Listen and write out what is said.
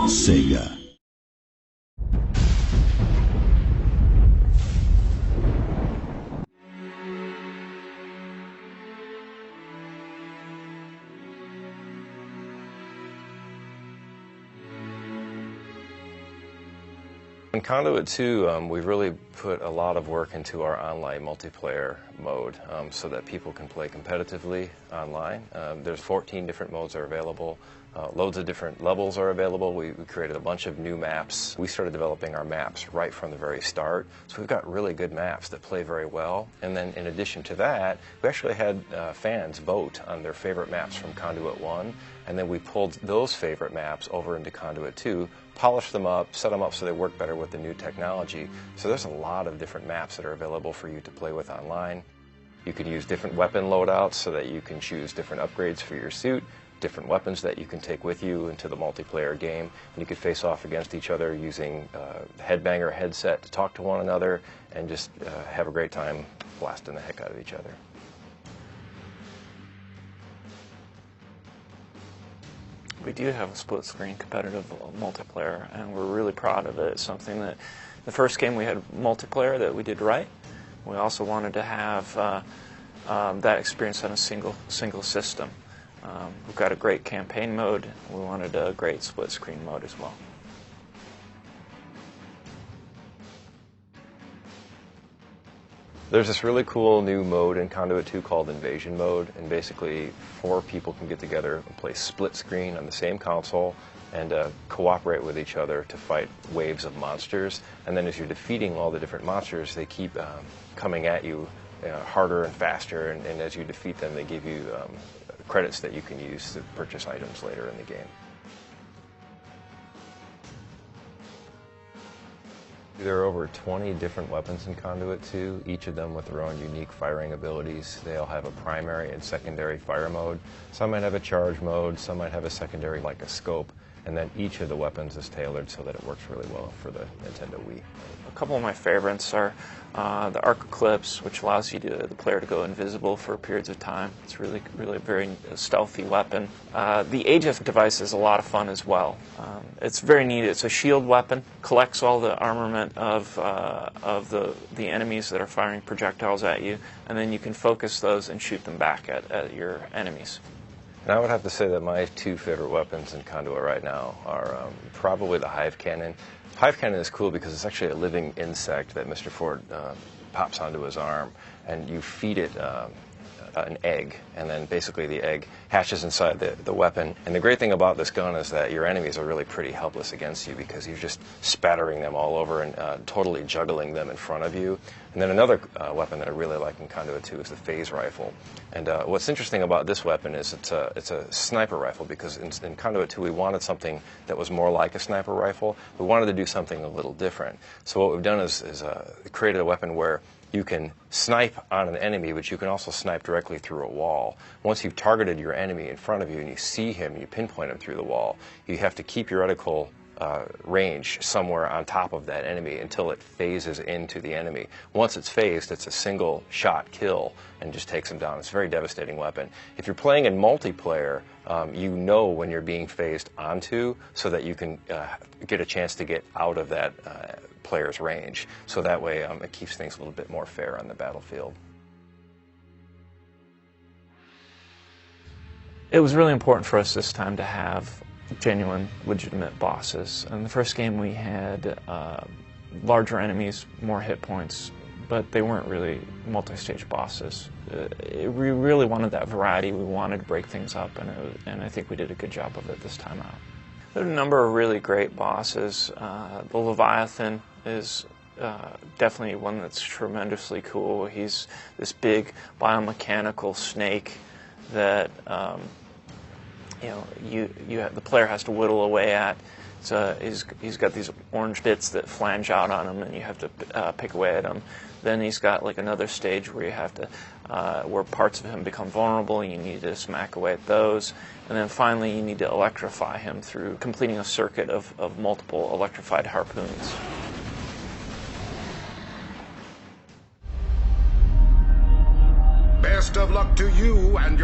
Sega. In Conduit 2, we've really put a lot of work into our online multiplayer mode so that people can play competitively online. There's 14 different modes that are available. Loads of different levels are available. We created a bunch of new maps. We started developing our maps right from the very start. So we've got really good maps that play very well. And then in addition to that, we actually had fans vote on their favorite maps from Conduit 1. And then we pulled those favorite maps over into Conduit 2, polished them up, set them up so they work better with the new technology. So there's a lot of different maps that are available for you to play with online. You can use different weapon loadouts so that you can choose different upgrades for your suit, different weapons that you can take with you into the multiplayer game. And you can face off against each other using headbanger headset to talk to one another and just have a great time blasting the heck out of each other. We do have a split-screen competitive multiplayer, and we're really proud of it. It's something that the first game we had multiplayer that we did right. We also wanted to have that experience on a single system. We've got a great campaign mode. We wanted a great split-screen mode as well. There's this really cool new mode in Conduit 2 called Invasion Mode, and basically 4 people can get together and play split screen on the same console and cooperate with each other to fight waves of monsters. And then as you're defeating all the different monsters, they keep coming at you harder and faster, and as you defeat them, they give you credits that you can use to purchase items later in the game. There are over 20 different weapons in Conduit 2, each of them with their own unique firing abilities. They all have a primary and secondary fire mode. Some might have a charge mode, some might have a secondary like a scope, and then each of the weapons is tailored so that it works really well for the Nintendo Wii. A couple of my favorites are the Arc Eclipse, which allows the player to go invisible for periods of time. It's really a very stealthy weapon. The Aegis device is a lot of fun as well. It's very neat. It's a shield weapon, collects all the armament of the enemies that are firing projectiles at you, and then you can focus those and shoot them back at your enemies. And I would have to say that my 2 favorite weapons in Conduit right now are probably the Hive Cannon. Hive Cannon is cool because it's actually a living insect that Mr. Ford pops onto his arm, and you feed it an egg, and then basically the egg hatches inside the weapon. And the great thing about this gun is that your enemies are really pretty helpless against you because you're just spattering them all over and totally juggling them in front of you. And then another weapon that I really like in Conduit 2 is the phase rifle. And what's interesting about this weapon is it's a sniper rifle, because in Conduit 2 we wanted something that was more like a sniper rifle. We wanted to do something a little different. So what we've done is created a weapon where you can snipe on an enemy, but you can also snipe directly through a wall. Once you've targeted your enemy in front of you and you see him and you pinpoint him through the wall, you have to keep your reticle range somewhere on top of that enemy until it phases into the enemy. Once it's phased, it's a single shot kill and just takes them down. It's a very devastating weapon. If you're playing in multiplayer, you know when you're being phased onto so that you can get a chance to get out of that player's range. So that way it keeps things a little bit more fair on the battlefield. It was really important for us this time to have genuine, legitimate bosses. In the first game we had larger enemies, more hit points, but they weren't really multi-stage bosses. We really wanted that variety. We wanted to break things up, and I think we did a good job of it this time out. There are a number of really great bosses. The Leviathan is definitely one that's tremendously cool. He's this big biomechanical snake that the player has to whittle away at. He's got these orange bits that flange out on him, and you have to pick away at him. Then he's got like another stage where you have to, where parts of him become vulnerable, and you need to smack away at those. And then finally, you need to electrify him through completing a circuit of multiple electrified harpoons. Best of luck to you and